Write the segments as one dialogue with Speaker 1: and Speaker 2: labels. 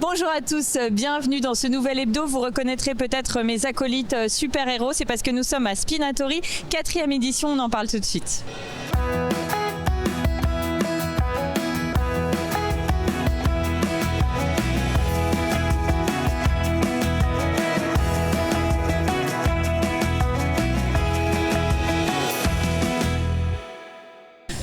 Speaker 1: Bonjour à tous, bienvenue dans ce nouvel hebdo. Vous reconnaîtrez peut-être mes acolytes super-héros, c'est parce que nous sommes à Spinatori, 4e édition, on en parle tout de suite.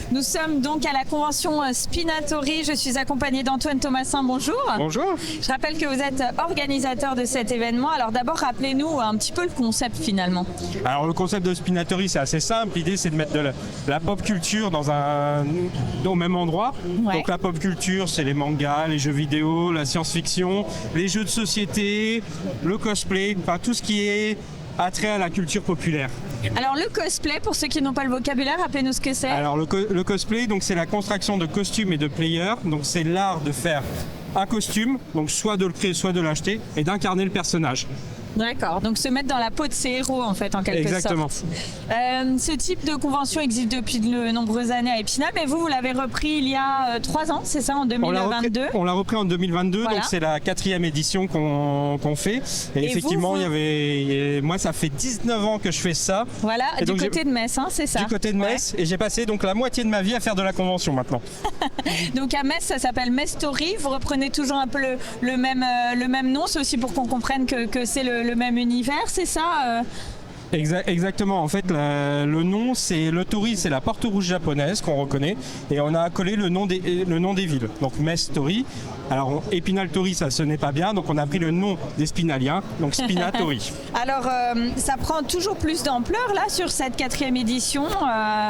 Speaker 1: Nous sommes donc à la convention Spinatori. Je suis accompagnée d'Antoine Thomasin. Bonjour.
Speaker 2: Bonjour.
Speaker 1: Je rappelle que vous êtes organisateur de cet événement. Alors d'abord, rappelez-nous un petit peu le concept finalement.
Speaker 2: Alors le concept de Spinatori, c'est assez simple. L'idée, c'est de mettre de la pop culture au même endroit.
Speaker 1: Ouais.
Speaker 2: Donc la pop culture, c'est les mangas, les jeux vidéo, la science-fiction, les jeux de société, le cosplay, enfin tout ce qui est attrait à la culture populaire.
Speaker 1: Alors le cosplay, pour ceux qui n'ont pas le vocabulaire, rappelez-nous ce que c'est.
Speaker 2: Alors le cosplay, donc c'est la construction de costumes et de players. Donc c'est l'art de faire un costume, donc soit de le créer, soit de l'acheter, et d'incarner le personnage.
Speaker 1: D'accord, donc se mettre dans la peau de ses héros en fait, en quelque
Speaker 2: Exactement.
Speaker 1: sorte. Ce type de convention existe depuis de nombreuses années à Épinal, mais vous l'avez repris il y a 3 ans, c'est ça, en 2022 ?
Speaker 2: On l'a repris en 2022,
Speaker 1: Voilà.
Speaker 2: donc c'est la 4e édition qu'on fait. Et effectivement, moi ça fait 19 ans que je fais ça.
Speaker 1: Voilà,
Speaker 2: Et
Speaker 1: du
Speaker 2: donc,
Speaker 1: côté de Metz, hein, c'est ça.
Speaker 2: Du côté de Metz, et j'ai passé donc la moitié de ma vie à faire de la convention maintenant.
Speaker 1: Donc à Metz, ça s'appelle Metz Story. Vous reprenez toujours un peu le même nom. C'est aussi pour qu'on comprenne que c'est le même univers, c'est ça
Speaker 2: Exactement, en fait le nom c'est le Tori, c'est la porte rouge japonaise qu'on reconnaît, et on a accolé le nom des villes, donc Metz Tori. Alors Épinal Tori, ça sonnait pas bien, donc on a pris le nom des Spinaliens, donc Spinatori.
Speaker 1: Alors ça prend toujours plus d'ampleur là sur cette 4e édition.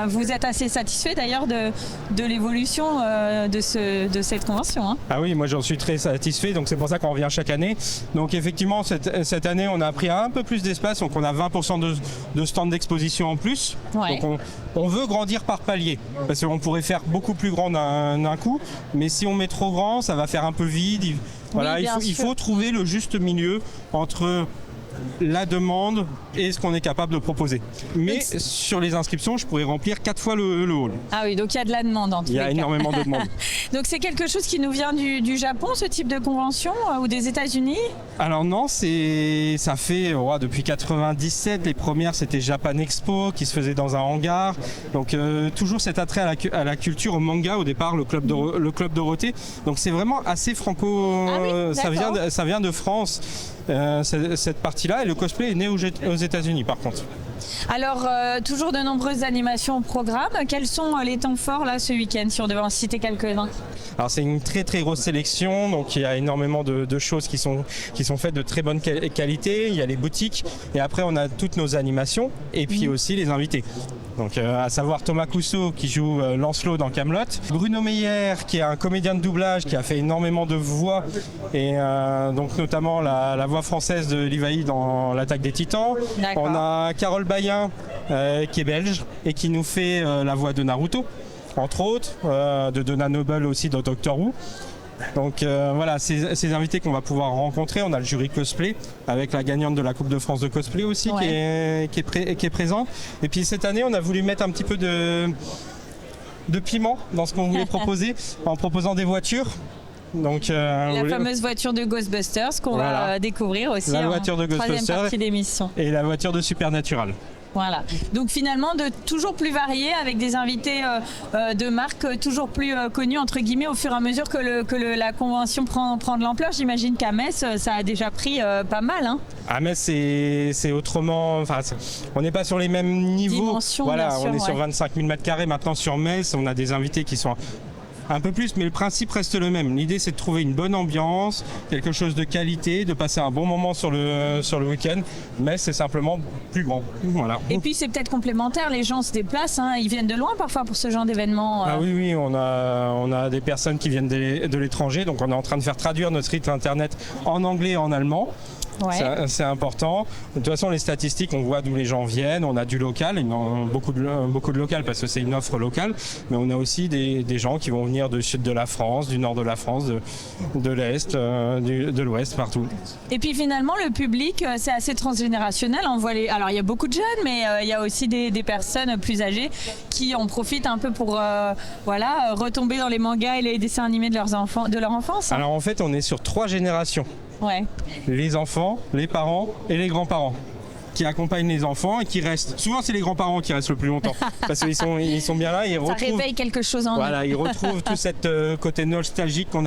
Speaker 1: Vous êtes assez satisfait d'ailleurs de l'évolution de cette convention, hein.
Speaker 2: Ah oui, moi j'en suis très satisfait, donc c'est pour ça qu'on revient chaque année. Donc effectivement cette année on a pris un peu plus d'espace, donc on a 20% de stands d'exposition en plus.
Speaker 1: Ouais.
Speaker 2: Donc on veut grandir par palier, parce qu'on pourrait faire beaucoup plus grand d'un coup, mais si on met trop grand, ça va faire un peu vide. Voilà,
Speaker 1: Oui,
Speaker 2: il faut trouver le juste milieu entre la demande et ce qu'on est capable de proposer. Mais sur les inscriptions, je pourrais remplir 4 fois le hall.
Speaker 1: Ah oui, donc il y a de la demande en tout cas.
Speaker 2: Il y a énormément de demandes.
Speaker 1: Donc c'est quelque chose qui nous vient du Japon, ce type de convention, ou des États-Unis ?
Speaker 2: Alors non, ça fait depuis 97, les premières c'était Japan Expo qui se faisait dans un hangar. Donc toujours cet attrait à la culture, au manga au départ, le club Dorothée. Donc c'est vraiment assez franco,
Speaker 1: Ah oui,
Speaker 2: ça vient de France. Cette partie-là, et le cosplay est né aux États-Unis par contre.
Speaker 1: Alors, toujours de nombreuses animations au programme. Quels sont les temps forts là ce week-end, si on devait en citer quelques-uns ?
Speaker 2: Alors c'est une très très grosse sélection, donc il y a énormément de choses qui sont faites de très bonne qualité. Il y a les boutiques, et après on a toutes nos animations, et puis aussi les invités. Donc à savoir Thomas Cousseau qui joue Lancelot dans Kaamelott, Bruno Meyer qui est un comédien de doublage qui a fait énormément de voix, et donc notamment la voix française de Livaï dans l'Attaque des Titans.
Speaker 1: D'accord.
Speaker 2: On a Carole Bayen qui est belge et qui nous fait la voix de Naruto, entre autres, de Donna Noble aussi dans Doctor Who. Donc voilà, ces invités qu'on va pouvoir rencontrer. On a le jury cosplay avec la gagnante de la Coupe de France de cosplay aussi,
Speaker 1: ouais,
Speaker 2: qui est présent. Et puis cette année, on a voulu mettre un petit peu de piment dans ce qu'on voulait proposer en proposant des voitures. Donc,
Speaker 1: la fameuse voiture de Ghostbusters qu'on va découvrir aussi
Speaker 2: la voiture de
Speaker 1: en 3e partie d'émission.
Speaker 2: Et la voiture de Supernatural.
Speaker 1: Voilà. Donc finalement, toujours plus varié, avec des invités de marques toujours plus connus, entre guillemets, au fur et à mesure que la convention prend de l'ampleur. J'imagine qu'à Metz, ça a déjà pris pas mal, hein.
Speaker 2: À Metz, c'est autrement. On n'est pas sur les mêmes niveaux.
Speaker 1: Dimension,
Speaker 2: voilà,
Speaker 1: bien sûr,
Speaker 2: on est sur
Speaker 1: ouais.
Speaker 2: 25 000 m². Maintenant, sur Metz, on a des invités qui sont un peu plus, mais le principe reste le même. L'idée, c'est de trouver une bonne ambiance, quelque chose de qualité, de passer un bon moment sur le week-end, mais c'est simplement plus grand. Voilà.
Speaker 1: Et puis, c'est peut-être complémentaire, les gens se déplacent, hein, ils viennent de loin parfois pour ce genre d'événement.
Speaker 2: Ah oui, on a des personnes qui viennent de l'étranger, donc on est en train de faire traduire notre site internet en anglais et en allemand.
Speaker 1: Ouais.
Speaker 2: C'est important. De toute façon, les statistiques, on voit d'où les gens viennent. On a du local, beaucoup de local parce que c'est une offre locale. Mais on a aussi des gens qui vont venir du sud de la France, du nord de la France, de l'Est, de l'Ouest, partout.
Speaker 1: Et puis finalement, le public, c'est assez transgénérationnel. Alors il y a beaucoup de jeunes, mais il y a aussi des personnes plus âgées qui en profitent un peu pour retomber dans les mangas et les dessins animés de leur enfance.
Speaker 2: Alors en fait, on est sur 3 générations.
Speaker 1: Ouais.
Speaker 2: Les enfants, les parents et les grands-parents qui accompagnent les enfants et qui restent. Souvent, c'est les grands-parents qui restent le plus longtemps parce qu'ils sont bien là.
Speaker 1: Ça réveille quelque chose en eux.
Speaker 2: Voilà, ils retrouvent tout cet côté nostalgique qu'on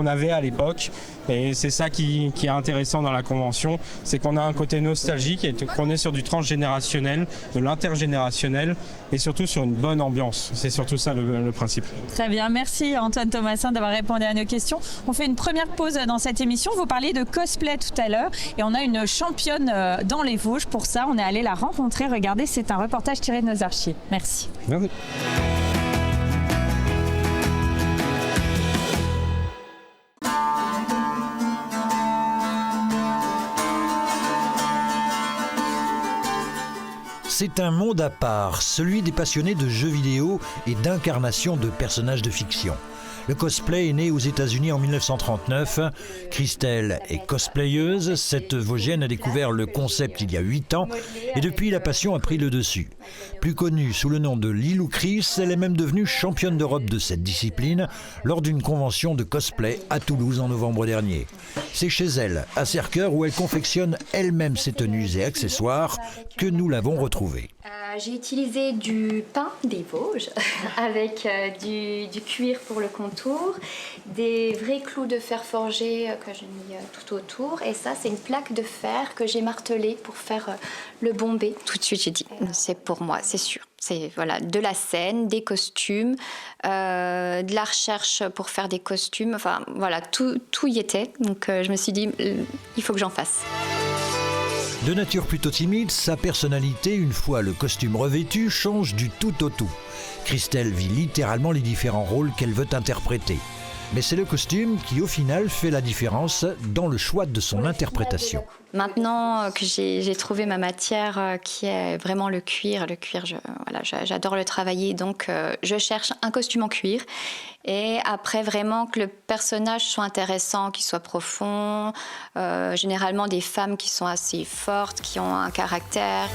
Speaker 2: avait à l'époque. Et c'est ça qui est intéressant dans la convention, c'est qu'on a un côté nostalgique et qu'on est sur du transgénérationnel, de l'intergénérationnel et surtout sur une bonne ambiance. C'est surtout ça le principe.
Speaker 1: Très bien, merci Antoine Thomassin d'avoir répondu à nos questions. On fait une première pause dans cette émission. Vous parliez de cosplay tout à l'heure et on a une championne dans les Vosges. Pour ça, on est allé la rencontrer. Regardez, c'est un reportage tiré de nos archives. Merci.
Speaker 2: Merci.
Speaker 3: C'est un monde à part, celui des passionnés de jeux vidéo et d'incarnation de personnages de fiction. Le cosplay est né aux États-Unis en 1939. Christelle est cosplayeuse. Cette Vosgienne a découvert le concept il y a 8 ans et depuis la passion a pris le dessus. Plus connue sous le nom de Lilou Chris, elle est même devenue championne d'Europe de cette discipline lors d'une convention de cosplay à Toulouse en novembre dernier. C'est chez elle, à Serqueur, où elle confectionne elle-même ses tenues et accessoires, que nous l'avons retrouvée.
Speaker 4: J'ai utilisé du pain des Vosges avec du cuir pour le contour, des vrais clous de fer forgé que j'ai mis tout autour, et ça c'est une plaque de fer que j'ai martelée pour faire le bombé. Tout de suite j'ai dit c'est pour moi, c'est sûr. C'est voilà, de la scène, des costumes, de la recherche pour faire des costumes, enfin voilà, tout y était. Donc je me suis dit il faut que j'en fasse.
Speaker 3: De nature plutôt timide, sa personnalité, une fois le costume revêtu, change du tout au tout. Christelle vit littéralement les différents rôles qu'elle veut interpréter. Mais c'est le costume qui, au final, fait la différence dans le choix de son interprétation.
Speaker 4: Maintenant que j'ai trouvé ma matière qui est vraiment le cuir, j'adore le travailler, donc je cherche un costume en cuir. Et après, vraiment que le personnage soit intéressant, qu'il soit profond, généralement des femmes qui sont assez fortes, qui ont un caractère.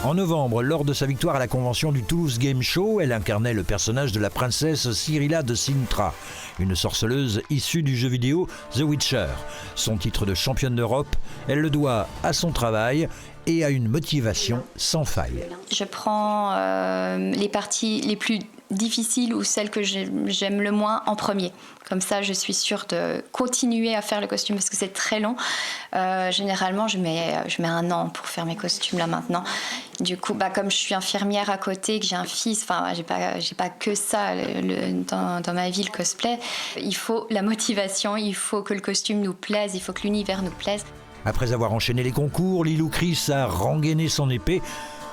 Speaker 3: En novembre, lors de sa victoire à la convention du Toulouse Game Show, elle incarnait le personnage de la princesse Cyrilla de Sintra, une sorceleuse issue du jeu vidéo The Witcher. Son titre de championne d'Europe, elle le doit à son travail et à une motivation sans faille.
Speaker 4: Je prends les parties les plus difficiles ou celles que j'aime le moins en premier. Comme ça, je suis sûre de continuer à faire le costume parce que c'est très long. Généralement, je mets 1 an pour faire mes costumes là maintenant. Du coup, comme je suis infirmière à côté, que j'ai un fils, enfin, j'ai pas que ça dans ma vie, le cosplay. Il faut la motivation, il faut que le costume nous plaise, il faut que l'univers nous plaise.
Speaker 3: Après avoir enchaîné les concours, Lilou Chris a rengainé son épée.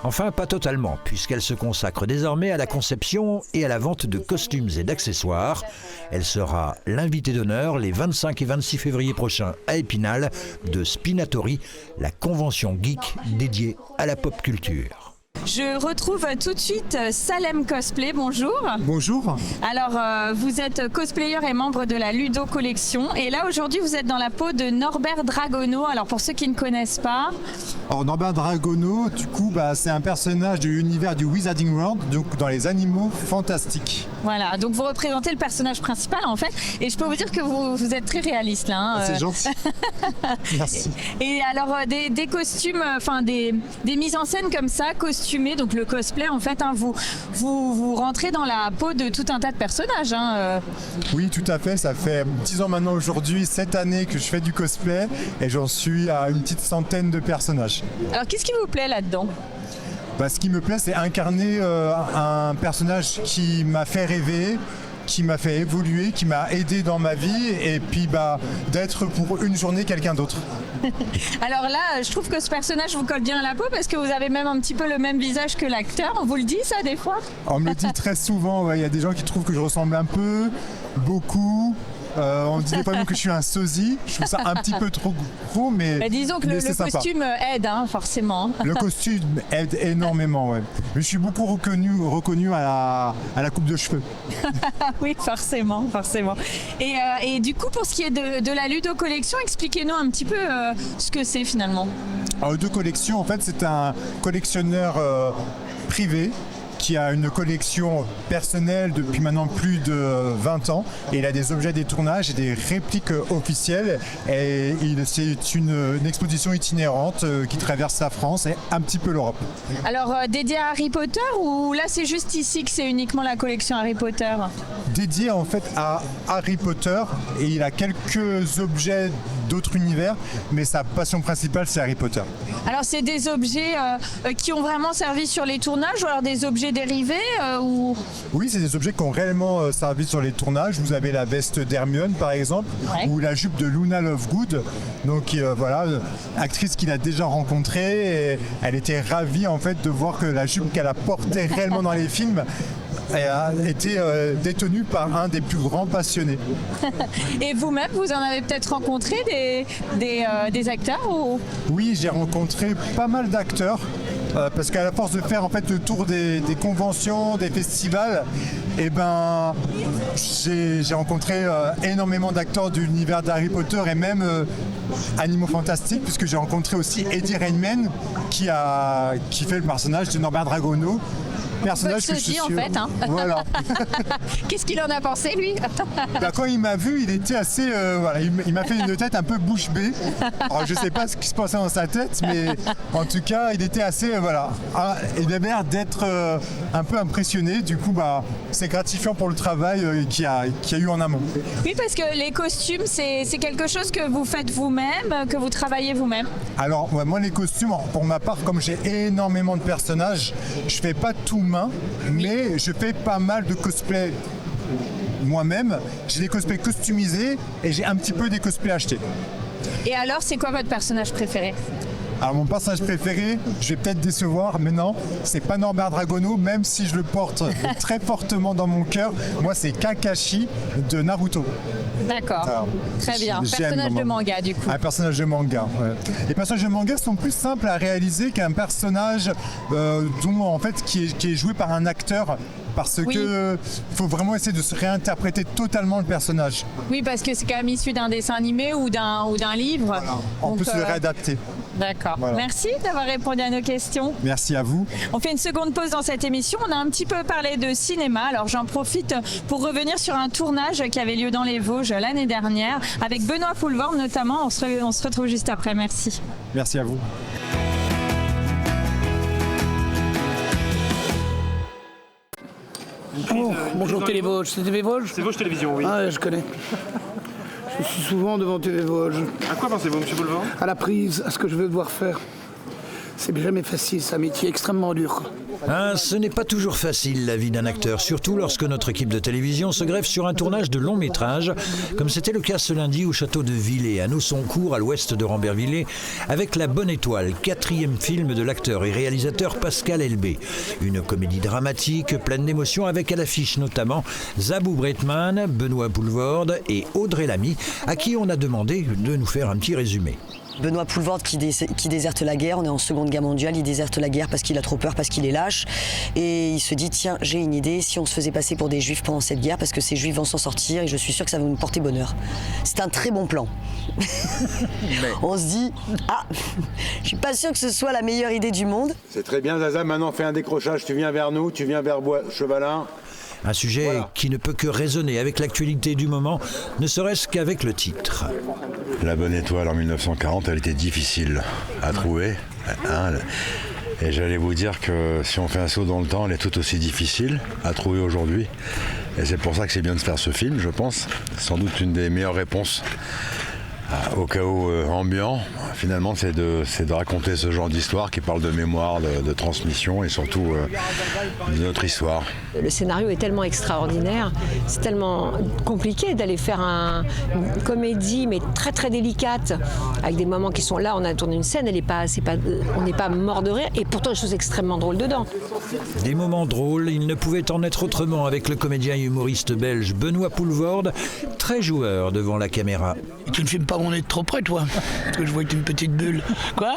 Speaker 3: Enfin, pas totalement, puisqu'elle se consacre désormais à la conception et à la vente de costumes et d'accessoires. Elle sera l'invitée d'honneur les 25 et 26 février prochains à Épinal de Spinatori, la convention geek dédiée à la pop culture.
Speaker 1: Je retrouve tout de suite Salem Cosplay, bonjour.
Speaker 5: Bonjour.
Speaker 1: Alors, vous êtes cosplayer et membre de la Ludo Collection. Et là, aujourd'hui, vous êtes dans la peau de Norbert Dragono. Alors, pour ceux qui ne connaissent pas...
Speaker 5: Alors, Norbert Dragono, du coup, c'est un personnage de l'univers du Wizarding World, donc dans les animaux fantastiques.
Speaker 1: Voilà, donc vous représentez le personnage principal, en fait. Et je peux vous dire que vous êtes très réaliste, là. Hein,
Speaker 5: C'est gentil. Merci.
Speaker 1: Et alors, des costumes, enfin, des mises en scène comme ça, costumées, donc le cosplay, en fait, hein, vous rentrez dans la peau de tout un tas de personnages. Hein.
Speaker 5: Oui, tout à fait. Ça fait 10 ans maintenant aujourd'hui, cette année que je fais du cosplay et j'en suis à une petite centaine de personnages.
Speaker 1: Alors, qu'est-ce qui vous plaît là-dedans ?
Speaker 5: Ce qui me plaît, c'est incarner un personnage qui m'a fait rêver, qui m'a fait évoluer, qui m'a aidé dans ma vie et puis d'être pour une journée quelqu'un d'autre.
Speaker 1: Alors là, je trouve que ce personnage vous colle bien à la peau parce que vous avez même un petit peu le même visage que l'acteur. On vous le dit ça des fois ?
Speaker 5: On me le dit très souvent, il y a des gens qui trouvent que je ressemble un peu, beaucoup. On dit des fois même que je suis un sosie. Je trouve ça un petit peu trop gros, mais
Speaker 1: disons que
Speaker 5: mais
Speaker 1: le
Speaker 5: c'est sympa.
Speaker 1: costume aide, hein, forcément.
Speaker 5: Le costume aide énormément, ouais. Mais je suis beaucoup reconnu à la coupe de cheveux.
Speaker 1: Oui, forcément. Et du coup, pour ce qui est de la Ludo Collection, expliquez-nous un petit peu ce que c'est finalement.
Speaker 5: Alors, Ludo Collection, en fait, c'est un collectionneur privé qui a une collection personnelle depuis maintenant plus de 20 ans. Et il a des objets des tournages et des répliques officielles. Et c'est une exposition itinérante qui traverse la France et un petit peu l'Europe.
Speaker 1: Alors, dédié à Harry Potter ou là, c'est juste ici que c'est uniquement la collection Harry Potter?
Speaker 5: Dédié en fait à Harry Potter, et il a quelques objets d'autres univers, mais sa passion principale, c'est Harry Potter.
Speaker 1: Alors, c'est des objets qui ont vraiment servi sur les tournages ou alors des objets dérivés ou...
Speaker 5: Oui, c'est des objets qui ont réellement servi sur les tournages. Vous avez la veste d'Hermione, par exemple,
Speaker 1: Ouais.
Speaker 5: ou la jupe de Luna Lovegood. Donc voilà, actrice qu'il a déjà rencontrée, et elle était ravie en fait de voir que la jupe qu'elle a portée réellement dans les films a été détenue par un des plus grands passionnés.
Speaker 1: Et vous-même, vous en avez peut-être rencontré des acteurs ou...
Speaker 5: Oui, j'ai rencontré pas mal d'acteurs. Parce qu'à la force de faire en fait le tour des conventions, des festivals, et ben j'ai rencontré énormément d'acteurs de l'univers d'Harry Potter et même Animaux Fantastiques, puisque j'ai rencontré aussi Eddie Redmayne qui fait le personnage de Norbert Dragono. Personnage que je suis
Speaker 1: en fait, hein.
Speaker 5: Voilà.
Speaker 1: Qu'est-ce qu'il en a pensé, lui?
Speaker 5: Bah, quand il m'a vu, il était assez... voilà, il m'a fait une tête un peu bouche bée. Alors, je sais pas ce qui se passait dans sa tête, mais en tout cas, il était assez... voilà. Il avait l'air d'être un peu impressionné. Du coup, bah, c'est gratifiant pour le travail qu'il y a eu en amont.
Speaker 1: Oui, parce que les costumes, c'est quelque chose que vous faites vous-même, que vous travaillez vous-même.
Speaker 5: Alors, ouais, moi, les costumes, pour ma part, comme j'ai énormément de personnages, je fais pas tout main, mais je fais pas mal de cosplay moi-même. J'ai des cosplays customisés et j'ai un petit peu des cosplays achetés.
Speaker 1: Et alors, c'est quoi votre personnage préféré?
Speaker 5: Alors mon personnage préféré, je vais peut-être décevoir, mais non, c'est pas Norbert Dragono, même si je le porte très fortement dans mon cœur. Moi, c'est Kakashi de Naruto.
Speaker 1: D'accord,
Speaker 5: Alors,
Speaker 1: très bien.
Speaker 5: j'aime
Speaker 1: Personnage de
Speaker 5: vraiment.
Speaker 1: manga, du coup.
Speaker 5: Un personnage de manga. Ouais. Les personnages de manga sont plus simples à réaliser qu'un personnage qui est joué par un acteur. Parce
Speaker 1: Oui.
Speaker 5: que faut vraiment essayer de se réinterpréter totalement le personnage.
Speaker 1: Oui, parce que c'est quand même issu d'un dessin animé ou d'un livre.
Speaker 5: On peut
Speaker 1: Donc,
Speaker 5: se le réadapter.
Speaker 1: D'accord.
Speaker 5: Voilà.
Speaker 1: Merci d'avoir répondu à nos questions.
Speaker 5: Merci à vous.
Speaker 1: On fait une seconde pause dans cette émission. On a un petit peu parlé de cinéma. Alors j'en profite pour revenir sur un tournage qui avait lieu dans les Vosges l'année dernière avec Benoît Poulvord notamment. On se retrouve juste après. Merci.
Speaker 5: Merci à vous.
Speaker 6: Oh, bonjour TV Vosges, c'est TV Vosges?
Speaker 7: C'est Vosges Télévision, oui.
Speaker 6: Ah, je connais. Je suis souvent devant TV Vosges.
Speaker 7: À quoi pensez-vous, M. Boulevard?
Speaker 6: À la prise, à ce que je veux devoir faire. C'est jamais facile, c'est un métier extrêmement dur.
Speaker 3: Ah, ce n'est pas toujours facile la vie d'un acteur, surtout lorsque notre équipe de télévision se greffe sur un tournage de long métrage, comme c'était le cas ce lundi au château de Villers, à Nosoncourt, à l'ouest de Rambervillers, avec La Bonne Étoile, 4e film de l'acteur et réalisateur Pascal Elbé. Une comédie dramatique pleine d'émotions avec à l'affiche notamment Zabou Breitman, Benoît Poulvord et Audrey Lamy, à qui on a demandé de nous faire un petit résumé.
Speaker 8: Benoît Poulvord qui déserte la guerre, on est en Seconde Guerre mondiale, il déserte la guerre parce qu'il a trop peur, parce qu'il est lâche. Et il se dit, tiens, j'ai une idée, si on se faisait passer pour des juifs pendant cette guerre, parce que ces juifs vont s'en sortir et je suis sûr que ça va nous porter bonheur. C'est un très bon plan. On se dit, je suis pas sûr que ce soit la meilleure idée du monde.
Speaker 9: C'est très bien, Zaza, maintenant fais un décrochage, tu viens vers nous, tu viens vers Chevalin.
Speaker 3: Un sujet qui ne peut que résonner avec l'actualité du moment, ne serait-ce qu'avec le titre.
Speaker 9: La Bonne Étoile en 1940, elle était difficile à trouver. Et j'allais vous dire que si on fait un saut dans le temps, elle est tout aussi difficile à trouver aujourd'hui. Et c'est pour ça que c'est bien de faire ce film, je pense. Sans doute une des meilleures réponses au chaos ambiant. Finalement, c'est de raconter ce genre d'histoire qui parle de mémoire, de transmission et surtout de notre histoire.
Speaker 10: Le scénario est tellement extraordinaire, c'est tellement compliqué d'aller faire une comédie, mais très très délicate, avec des moments qui sont là. On a tourné une scène, on n'est pas mort de rire, et pourtant des choses extrêmement drôles dedans.
Speaker 3: Des moments drôles, il ne pouvait en être autrement avec le comédien et humoriste belge Benoît Poulvord, très joueur devant la caméra.
Speaker 6: Tu ne filmes pas mon nez de trop près, toi, parce que je vois que t'es une petite bulle. Quoi?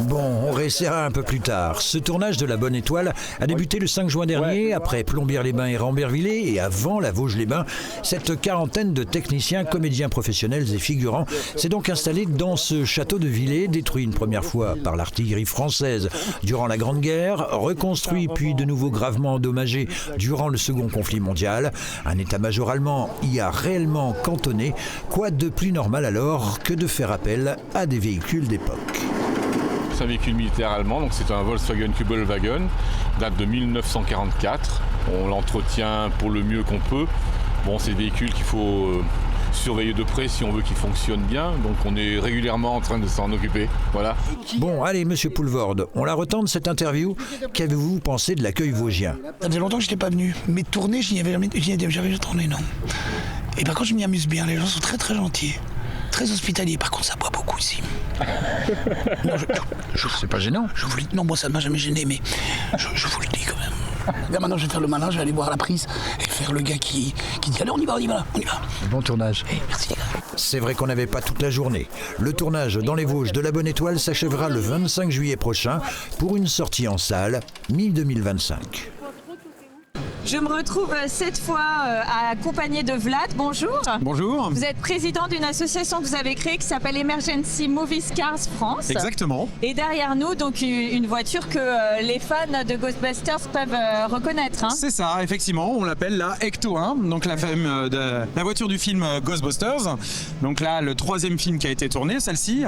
Speaker 3: Bon, on réessayera un peu plus tard. Ce tournage de La Bonne Étoile a débuté le 5 juin dernier, après Plombières-les-Bains et Rambervillers, et avant la Vosges-les-Bains. Cette quarantaine de techniciens, comédiens professionnels et figurants s'est donc installée dans ce château de Villers, détruit une première fois par l'artillerie française durant la Grande Guerre, reconstruit puis de nouveau gravement endommagé durant le Second Conflit mondial. Un état-major allemand y a réellement cantonné. Quoi de plus normal alors que de faire appel à des véhicules d'époque?
Speaker 11: C'est un véhicule militaire allemand, donc c'est un Volkswagen Kübelwagen, date de 1944. On l'entretient pour le mieux qu'on peut. Bon, c'est des véhicules qu'il faut surveiller de près si on veut qu'il fonctionne bien, donc on est régulièrement en train de s'en occuper. Voilà.
Speaker 3: Bon, allez, monsieur Poulvorde, on la retente cette interview. Qu'avez-vous pensé de l'accueil vosgien?
Speaker 6: Ça faisait longtemps que je n'étais pas venu. Mais tourner, j'y avais jamais tourné, non. Et par contre, je m'y amuse bien. Les gens sont très très gentils. Très hospitaliers. Par contre, ça boit beaucoup ici. Non,
Speaker 3: c'est pas gênant.
Speaker 6: Non, moi ça ne m'a jamais gêné, mais je vous le dis quand même. Là, maintenant, je vais faire le malin, je vais aller voir la prise et faire le gars qui dit allez, on y va.
Speaker 3: Bon tournage.
Speaker 6: Merci les gars.
Speaker 3: C'est vrai qu'on n'avait pas toute la journée. Le tournage dans les Vosges de La Bonne Étoile s'achèvera le 25 juillet prochain pour une sortie en salle mi-2025.
Speaker 1: Je me retrouve cette fois accompagnée de Vlad. Bonjour.
Speaker 12: Bonjour.
Speaker 1: Vous êtes président d'une association que vous avez créée qui s'appelle Emergency Movie Cars France.
Speaker 12: Exactement.
Speaker 1: Et derrière nous, donc une voiture que les fans de Ghostbusters peuvent reconnaître. Hein.
Speaker 12: C'est ça, effectivement. On l'appelle la Ecto 1, donc la voiture du film Ghostbusters. Donc là, le 3e film qui a été tourné, celle-ci.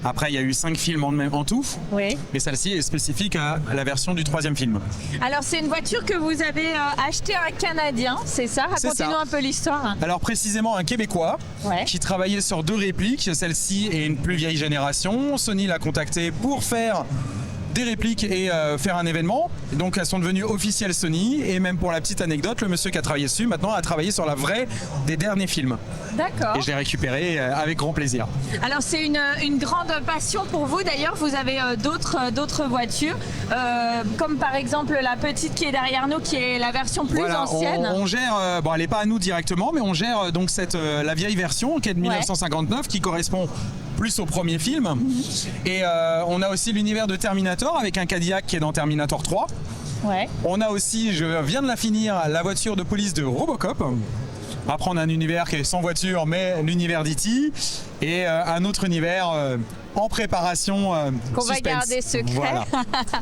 Speaker 12: Après, il y a eu 5 films en tout.
Speaker 1: Oui.
Speaker 12: Mais celle-ci est spécifique à la version du 3e film.
Speaker 1: Alors, c'est une voiture que vous avez achetée à un Canadien, c'est ça? Racontez-nous un peu l'histoire.
Speaker 12: Alors, précisément un Québécois qui travaillait sur 2 répliques. Celle-ci est une plus vieille génération. Sony l'a contacté pour faire des répliques et faire un événement. Donc elles sont devenues officielles Sony, et même pour la petite anecdote, le monsieur qui a travaillé dessus maintenant a travaillé sur la vraie des derniers films.
Speaker 1: D'accord.
Speaker 12: Et je l'ai récupéré avec grand plaisir.
Speaker 1: Alors c'est une grande passion pour vous. D'ailleurs, vous avez d'autres voitures, comme par exemple la petite qui est derrière nous, qui est la version plus ancienne.
Speaker 12: On gère, bon elle n'est pas à nous directement, mais on gère donc la vieille version qui est de 1959, qui correspond plus au premier film. Et on a aussi l'univers de Terminator avec un Cadillac qui est dans Terminator 3.
Speaker 1: Ouais.
Speaker 12: On a aussi, je viens de la finir, la voiture de police de Robocop. Après on a un univers qui est sans voiture, mais l'univers d'E.T. et un autre univers en préparation
Speaker 1: qu'on
Speaker 12: suspense.
Speaker 1: va garder secret.
Speaker 12: Voilà.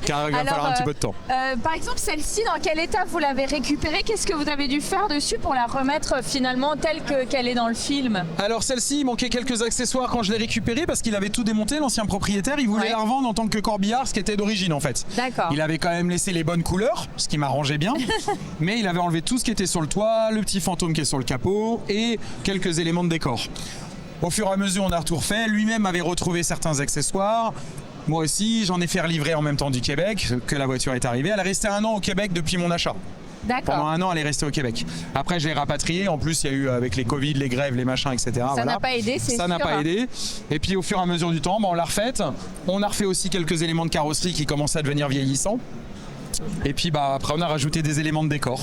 Speaker 12: Car il va falloir un petit peu de temps.
Speaker 1: Par exemple, celle-ci, dans quel état vous l'avez récupérée? Qu'est-ce que vous avez dû faire dessus pour la remettre finalement telle qu'elle est dans le film?
Speaker 12: Alors celle-ci, il manquait quelques accessoires quand je l'ai récupérée parce qu'il avait tout démonté, l'ancien propriétaire. Il voulait la revendre en tant que corbillard, ce qui était d'origine en fait.
Speaker 1: D'accord.
Speaker 12: Il avait quand même laissé les bonnes couleurs, ce qui m'arrangeait bien. Mais il avait enlevé tout ce qui était sur le toit, le petit fantôme qui est sur le capot et quelques éléments de décor. Au fur et à mesure, on a tout refait. Lui-même avait retrouvé certains accessoires. Moi aussi, j'en ai fait relivrer en même temps du Québec, que la voiture est arrivée. Elle est restée 1 an au Québec depuis mon achat.
Speaker 1: D'accord.
Speaker 12: Pendant 1 an, elle est restée au Québec. Après, je l'ai rapatriée. En plus, il y a eu avec les Covid, les grèves, les machins, etc.
Speaker 1: Ça n'a pas aidé, c'est sûr.
Speaker 12: Ça n'a pas aidé. Et puis, au fur et à mesure du temps, on l'a refaite. On a refait aussi quelques éléments de carrosserie qui commençaient à devenir vieillissants. Et puis après on a rajouté des éléments de décor.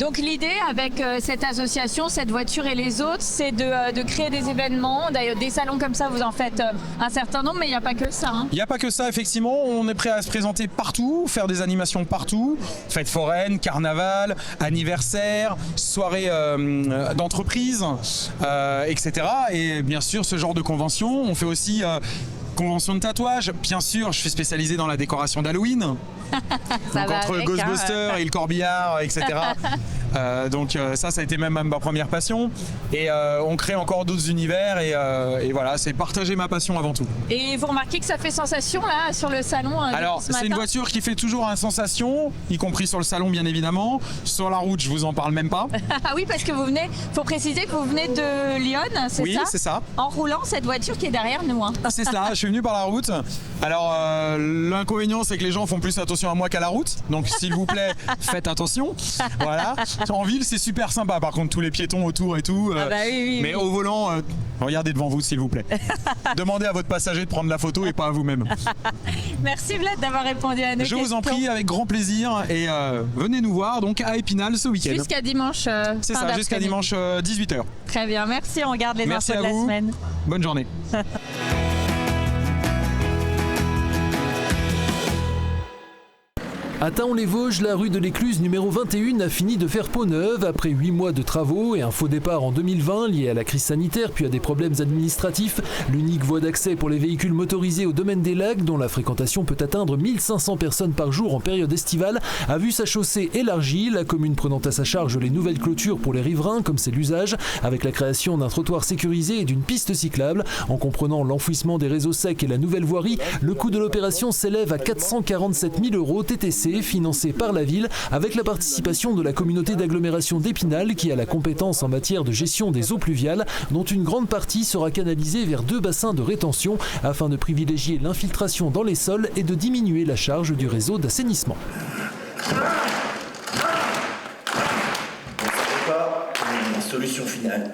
Speaker 1: Donc l'idée avec cette association, cette voiture et les autres, c'est de créer des événements. D'ailleurs des salons comme ça, vous en faites un certain nombre, mais il n'y a pas que ça. Hein.
Speaker 12: Il n'y a pas que ça, effectivement. On est prêt à se présenter partout, faire des animations partout. Fêtes foraines, carnaval, anniversaire, soirées d'entreprise, etc. Et bien sûr ce genre de convention. On fait aussi convention de tatouage. Bien sûr, je suis spécialisé dans la décoration d'Halloween. Donc entre Ghostbusters et le corbillard, etc. Donc ça a été même ma première passion. Et on crée encore d'autres univers et voilà, c'est partager ma passion avant tout.
Speaker 1: Et vous remarquez que ça fait sensation là sur le salon?
Speaker 12: Alors c'est une voiture qui fait toujours une sensation, y compris sur le salon bien évidemment. Sur la route, je vous en parle même pas.
Speaker 1: Ah oui, parce que vous venez, faut préciser que vous venez de Lyon, c'est ça?
Speaker 12: Oui, c'est ça.
Speaker 1: En roulant cette voiture qui est derrière nous. Hein.
Speaker 12: Ah, c'est cela, je suis venu par la route. Alors l'inconvénient c'est que les gens font plus attention à moi qu'à la route. Donc s'il vous plaît, faites attention. Voilà. En ville c'est super sympa par contre, tous les piétons autour et tout.
Speaker 1: Ah bah oui,
Speaker 12: mais au volant, regardez devant vous s'il vous plaît. Demandez à votre passager de prendre la photo et pas à vous-même.
Speaker 1: Merci Vlad d'avoir répondu à nos questions.
Speaker 12: Je vous en prie, avec grand plaisir. Et venez nous voir donc à Épinal ce week-end.
Speaker 1: Jusqu'à dimanche.
Speaker 12: C'est ça, jusqu'à dimanche 18h.
Speaker 1: Très bien, merci. On regarde les
Speaker 12: Merci
Speaker 1: infos de
Speaker 12: à
Speaker 1: la
Speaker 12: vous.
Speaker 1: semaine.
Speaker 12: Bonne journée.
Speaker 13: À Thaon-les-Vosges, la rue de l'Écluse numéro 21 a fini de faire peau neuve après 8 mois de travaux et un faux départ en 2020 lié à la crise sanitaire puis à des problèmes administratifs. L'unique voie d'accès pour les véhicules motorisés au domaine des lacs, dont la fréquentation peut atteindre 1500 personnes par jour en période estivale, a vu sa chaussée élargie, la commune prenant à sa charge les nouvelles clôtures pour les riverains comme c'est l'usage, avec la création d'un trottoir sécurisé et d'une piste cyclable. En comprenant l'enfouissement des réseaux secs et la nouvelle voirie, le coût de l'opération s'élève à 447 000 € TTC, financé par la ville, avec la participation de la communauté d'agglomération d'Épinal qui a la compétence en matière de gestion des eaux pluviales, dont une grande partie sera canalisée vers 2 bassins de rétention afin de privilégier l'infiltration dans les sols et de diminuer la charge du réseau d'assainissement.
Speaker 14: La solution finale.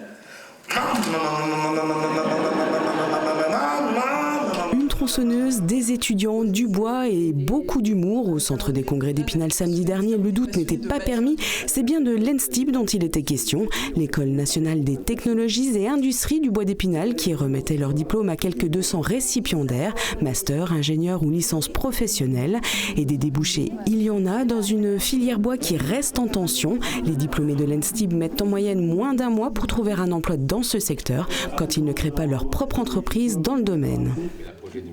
Speaker 15: Une tronçonneuse, des étudiants, du bois et beaucoup d'humour au centre des congrès d'Épinal samedi dernier. Le doute n'était pas permis, c'est bien de l'ENSTIB dont il était question, l'École nationale des technologies et industries du bois d'Épinal qui remettait leur diplôme à quelques 200 récipiendaires, master, ingénieur ou licence professionnelle. Et des débouchés, il y en a dans une filière bois qui reste en tension. Les diplômés de l'ENSTIB mettent en moyenne moins d'un mois pour trouver un emploi dans ce secteur quand ils ne créent pas leur propre entreprise dans le domaine.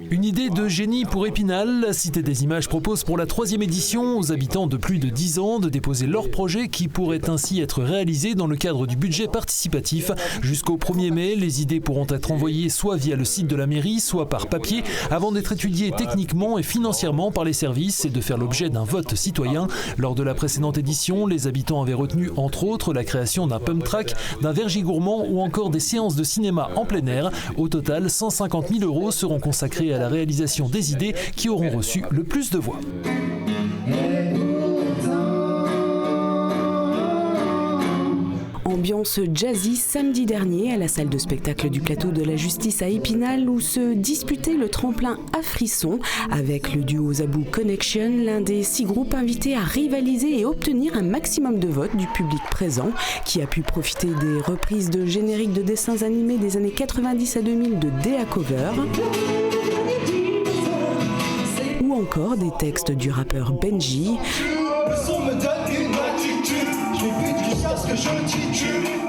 Speaker 13: Une idée de génie pour Épinal. La Cité des Images propose pour la 3e édition aux habitants de plus de 10 ans de déposer leur projet qui pourrait ainsi être réalisé dans le cadre du budget participatif. Jusqu'au 1er mai, les idées pourront être envoyées soit via le site de la mairie, soit par papier, avant d'être étudiées techniquement et financièrement par les services et de faire l'objet d'un vote citoyen. Lors de la précédente édition, les habitants avaient retenu entre autres la création d'un pump track, d'un verger gourmand ou encore des séances de cinéma en plein air. Au total, 150 000 € seront consacrés à la réalisation des idées qui auront reçu le plus de voix.
Speaker 15: Ambiance jazzy samedi dernier à la salle de spectacle du plateau de la Justice à Épinal où se disputait le tremplin à frissons avec le duo Zabou Connection, l'un des 6 groupes invités à rivaliser et obtenir un maximum de votes du public présent qui a pu profiter des reprises de génériques de dessins animés des années 90 à 2000 de Dea Cover ou encore des textes du rappeur Benji.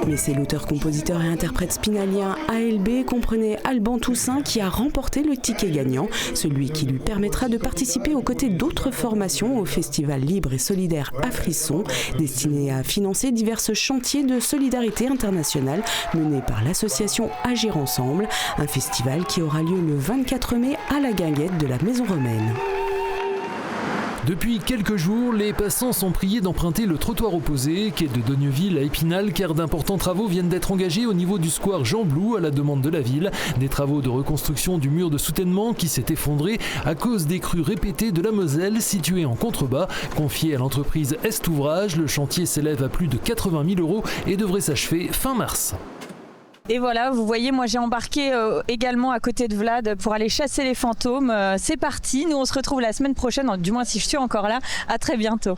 Speaker 15: Mais c'est l'auteur-compositeur et interprète spinalien ALB, comprenez Alban Toussaint, qui a remporté le ticket gagnant, celui qui lui permettra de participer aux côtés d'autres formations au Festival libre et solidaire à Frisson, destiné à financer divers chantiers de solidarité internationale menés par l'association Agir Ensemble, un festival qui aura lieu le 24 mai à la Guinguette de la Maison Romaine.
Speaker 13: Depuis quelques jours, les passants sont priés d'emprunter le trottoir opposé, quai de Dogneuville à Épinal, car d'importants travaux viennent d'être engagés au niveau du square Jean Blou à la demande de la ville. Des travaux de reconstruction du mur de soutènement qui s'est effondré à cause des crues répétées de la Moselle, située en contrebas. Confié à l'entreprise Est Ouvrage, le chantier s'élève à plus de 80 000 € et devrait s'achever fin mars.
Speaker 1: Et voilà, vous voyez, moi j'ai embarqué également à côté de Vlad pour aller chasser les fantômes. C'est parti, nous on se retrouve la semaine prochaine, du moins si je suis encore là. À très bientôt.